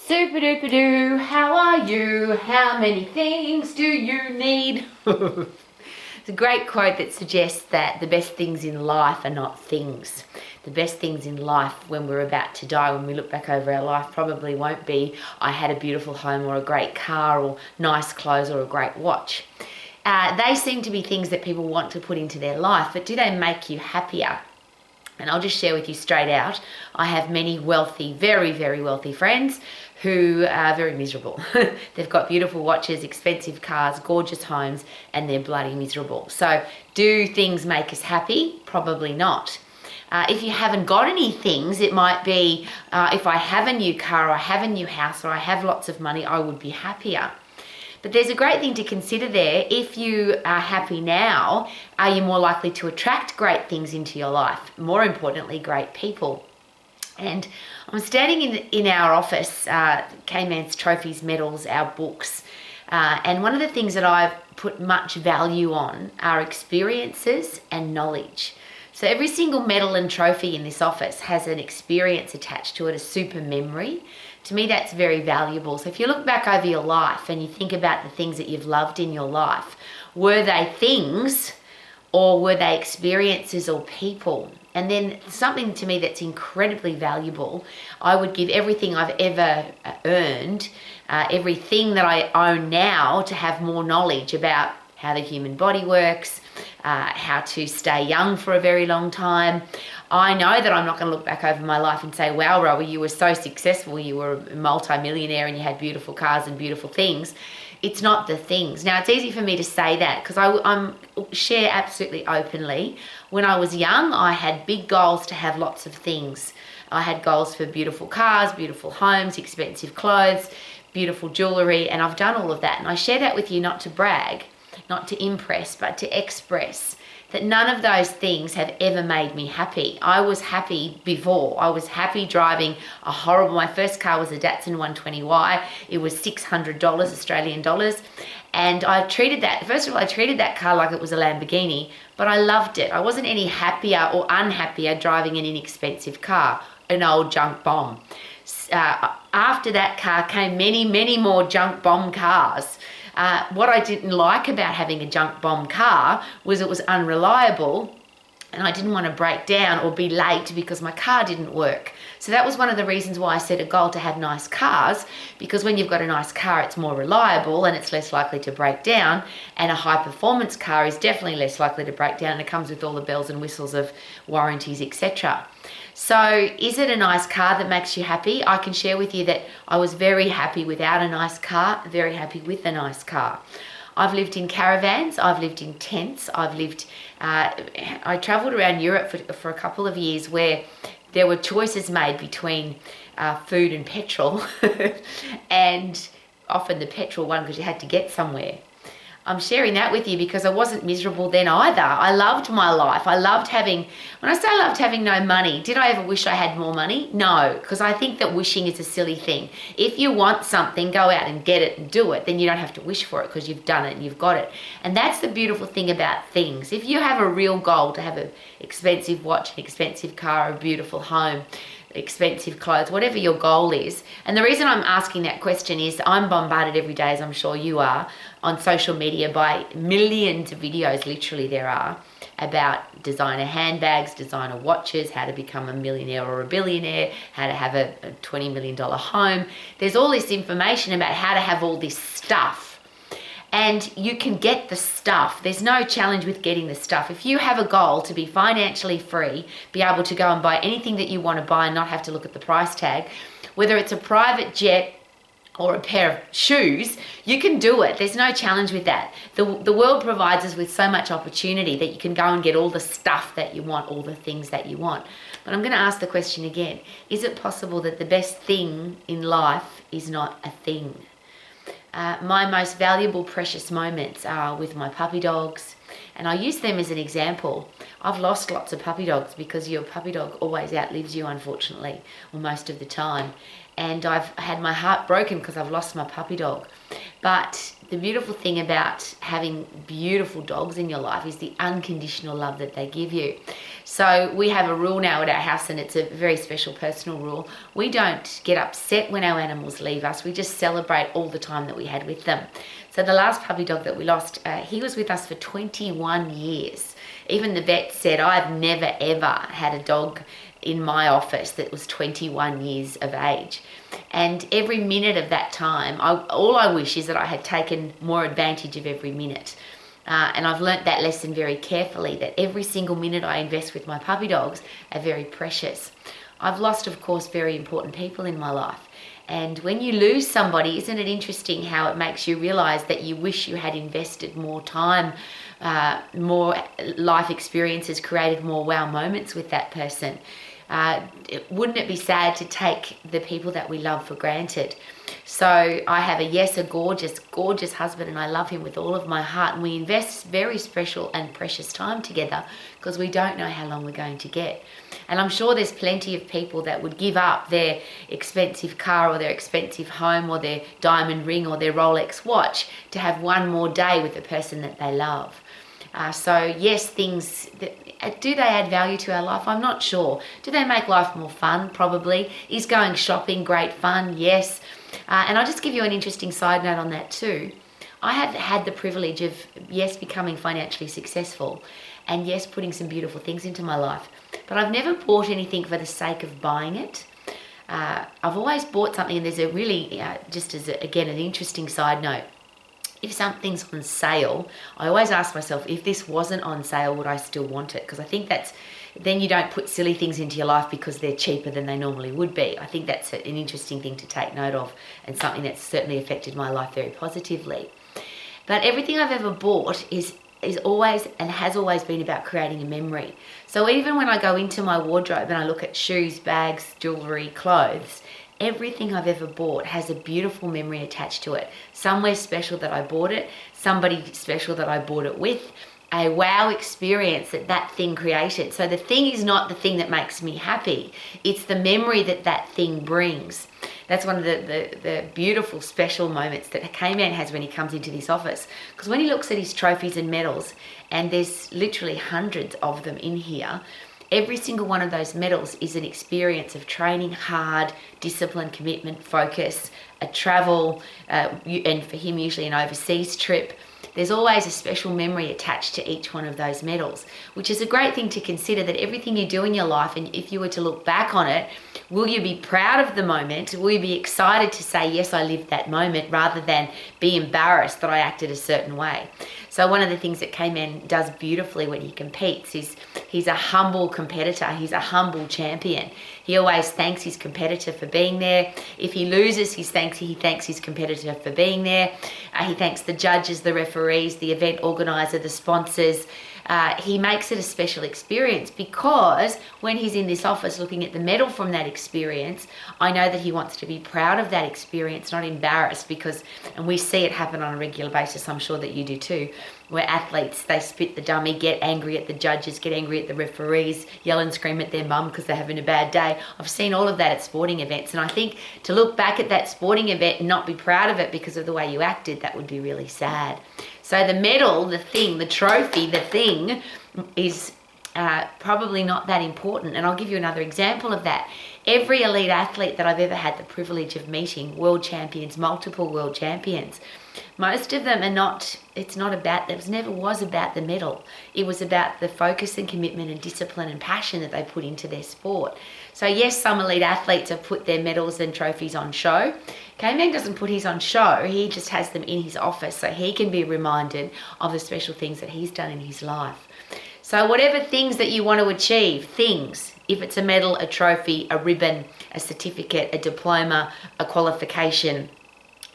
Super duper doo, how are you? How many things do you need? It's a great quote that suggests that the best things in life are not things. The best things in life when we're about to die, when we look back over our life, probably won't be I had a beautiful home or a great car or nice clothes or a great watch. They seem to be things that people want to put into their life, but do they make you happier? And I'll just share with you straight out, I have many wealthy, very, very wealthy friends who are very miserable. They've got beautiful watches, expensive cars, gorgeous homes, and they're bloody miserable. So do things make us happy? Probably not. If you haven't got any things, it might be, if I have a new car, or I have a new house, or I have lots of money, I would be happier. But there's a great thing to consider there. If you are happy now, are you more likely to attract great things into your life? More importantly, great people. And I'm standing in our office, K-Man's trophies, medals, our books. And one of the things that I've put much value on are experiences and knowledge. So every single medal and trophy in this office has an experience attached to it, a super memory. To me, that's very valuable. So if you look back over your life and you think about the things that you've loved in your life, were they things or were they experiences or people? And then something to me that's incredibly valuable, I would give everything I've ever earned, everything that I own now, to have more knowledge about how the human body works, how to stay young for a very long time. I know that I'm not going to look back over my life and say, wow, Rowie, you were so successful, you were a multi-millionaire and you had beautiful cars and beautiful things. It's not the things. Now, it's easy for me to say that because I'm share absolutely openly. When I was young, I had big goals to have lots of things. I had goals for beautiful cars, beautiful homes, expensive clothes, beautiful jewelry, and I've done all of that. And I share that with you not to brag, not to impress, but to express that none of those things have ever made me happy. I was happy before. I was happy driving my first car was a Datsun 120Y. It was $600 Australian dollars. And I treated that car like it was a Lamborghini, but I loved it. I wasn't any happier or unhappier driving an inexpensive car, an old junk bomb. After that car came many, many more junk bomb cars. What I didn't like about having a junk bomb car was it was unreliable and I didn't want to break down or be late because my car didn't work. So that was one of the reasons why I set a goal to have nice cars, because when you've got a nice car, it's more reliable and it's less likely to break down, and a high performance car is definitely less likely to break down and it comes with all the bells and whistles of warranties, etc. So is it a nice car that makes you happy? I can share with you that I was very happy without a nice car, very happy with a nice car. I've lived in caravans, I've lived in tents, I travelled around Europe for a couple of years where there were choices made between food and petrol and often the petrol one because you had to get somewhere. I'm sharing that with you because I wasn't miserable then either. I loved my life. When I say I loved having no money, did I ever wish I had more money? No, because I think that wishing is a silly thing. If you want something, go out and get it and do it. Then you don't have to wish for it because you've done it and you've got it. And that's the beautiful thing about things. If you have a real goal to have an expensive watch, an expensive car, a beautiful home, expensive clothes, whatever your goal is. And the reason I'm asking that question is I'm bombarded every day, as I'm sure you are, on social media by millions of videos, literally there are, about designer handbags, designer watches, how to become a millionaire or a billionaire, how to have a $20 million home. There's all this information about how to have all this stuff. And you can get the stuff. There's no challenge with getting the stuff. If you have a goal to be financially free, be able to go and buy anything that you want to buy and not have to look at the price tag, whether it's a private jet or a pair of shoes, you can do it. There's no challenge with that. The world provides us with so much opportunity that you can go and get all the stuff that you want, all the things that you want. But I'm going to ask the question again. Is it possible that the best thing in life is not a thing? My most valuable, precious moments are with my puppy dogs, and I use them as an example. I've lost lots of puppy dogs because your puppy dog always outlives you, unfortunately, or most of the time. And I've had my heart broken because I've lost my puppy dog. But the beautiful thing about having beautiful dogs in your life is the unconditional love that they give you. So we have a rule now at our house, and it's a very special personal rule. We don't get upset when our animals leave us. We just celebrate all the time that we had with them. So the last puppy dog that we lost, he was with us for 21 years. Even the vet said, I've never ever had a dog in my office that was 21 years of age. And every minute of that time, all I wish is that I had taken more advantage of every minute. And I've learnt that lesson very carefully, that every single minute I invest with my puppy dogs are very precious. I've lost, of course, very important people in my life. And when you lose somebody, isn't it interesting how it makes you realise that you wish you had invested more time, more life experiences, created more wow moments with that person? Wouldn't it be sad to take the people that we love for granted? So I have a gorgeous, gorgeous husband, and I love him with all of my heart. And we invest very special and precious time together because we don't know how long we're going to get. And I'm sure there's plenty of people that would give up their expensive car or their expensive home or their diamond ring or their Rolex watch to have one more day with the person that they love. So yes, do they add value to our life? I'm not sure. Do they make life more fun? Probably. Is going shopping great fun? Yes. And I'll just give you an interesting side note on that too. I have had the privilege of, yes, becoming financially successful and yes, putting some beautiful things into my life. But I've never bought anything for the sake of buying it. I've always bought something, and there's a really, just as, again, an interesting side note. If something's on sale, I always ask myself, if this wasn't on sale, would I still want it? Because I think then you don't put silly things into your life because they're cheaper than they normally would be. I think that's an interesting thing to take note of, and something that's certainly affected my life very positively. But everything I've ever bought is always and has always been about creating a memory. So even when I go into my wardrobe and I look at shoes, bags, jewelry, clothes, everything I've ever bought has a beautiful memory attached to it. Somewhere special that I bought it, somebody special that I bought it with, a wow experience that thing created. So the thing is not the thing that makes me happy. It's the memory that thing brings. That's one of the beautiful special moments that K-Man has when he comes into this office. Because when he looks at his trophies and medals, and there's literally hundreds of them in here, every single one of those medals is an experience of training hard, discipline, commitment, focus, a travel, and for him usually an overseas trip. There's always a special memory attached to each one of those medals, which is a great thing to consider, that everything you do in your life, and if you were to look back on it, will you be proud of the moment? Will you be excited to say, yes, I lived that moment, rather than be embarrassed that I acted a certain way? So one of the things that K-Man does beautifully when he competes is he's a humble competitor. He's a humble champion. He always thanks his competitor for being there. If he loses, he thanks his competitor for being there. He thanks the judges, the referees, the event organizer, the sponsors. He makes it a special experience, because when he's in this office looking at the medal from that experience, I know that he wants to be proud of that experience, not embarrassed, and we see it happen on a regular basis, I'm sure that you do too, where athletes, they spit the dummy, get angry at the judges, get angry at the referees, yell and scream at their mum because they're having a bad day. I've seen all of that at sporting events, and I think to look back at that sporting event and not be proud of it because of the way you acted, that would be really sad. So the medal, the thing, the trophy, the thing is probably not that important. And I'll give you another example of that. Every elite athlete that I've ever had the privilege of meeting, world champions, multiple world champions, most of them are not, it never was about the medal. It was about the focus and commitment and discipline and passion that they put into their sport. So yes, some elite athletes have put their medals and trophies on show. K-Man doesn't put his on show, he just has them in his office so he can be reminded of the special things that he's done in his life. So whatever things that you want to achieve, things, if it's a medal, a trophy, a ribbon, a certificate, a diploma, a qualification,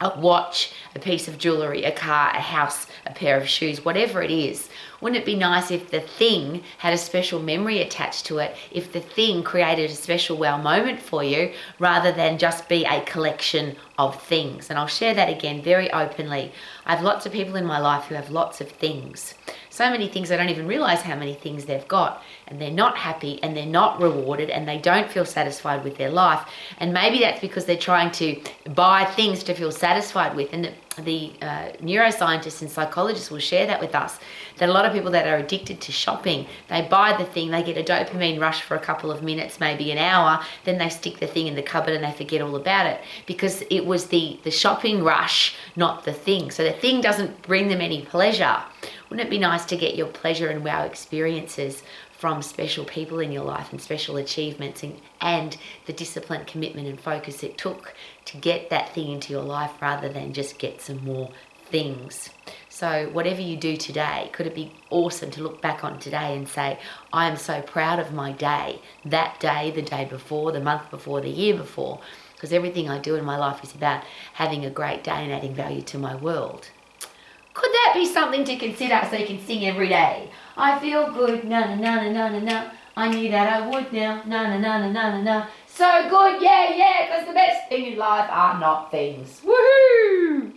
a watch, a piece of jewelry, a car, a house, a pair of shoes, whatever it is, wouldn't it be nice if the thing had a special memory attached to it, if the thing created a special wow moment for you, rather than just be a collection of things? And I'll share that again very openly. I have lots of people in my life who have lots of things. So many things I don't even realize how many things they've got. and they're not happy and they're not rewarded and they don't feel satisfied with their life. And maybe that's because they're trying to buy things to feel satisfied with. And the neuroscientists and psychologists will share that with us, that a lot of people that are addicted to shopping, they buy the thing, they get a dopamine rush for a couple of minutes, maybe an hour, then they stick the thing in the cupboard and they forget all about it, because it was the shopping rush, not the thing. So the thing doesn't bring them any pleasure. Wouldn't it be nice to get your pleasure and wow experiences from special people in your life and special achievements, and the discipline, commitment and focus it took to get that thing into your life, rather than just get some more things? So whatever you do today, could it be awesome to look back on today and say, I am so proud of my day, that day, the day before, the month before, the year before, because everything I do in my life is about having a great day and adding value to my world. Could that be something to consider, so you can sing every day? I feel good, na na na na na na. I knew that I would now, na na na na na na na. So good, yeah, yeah, because the best thing in life are not things. Woohoo!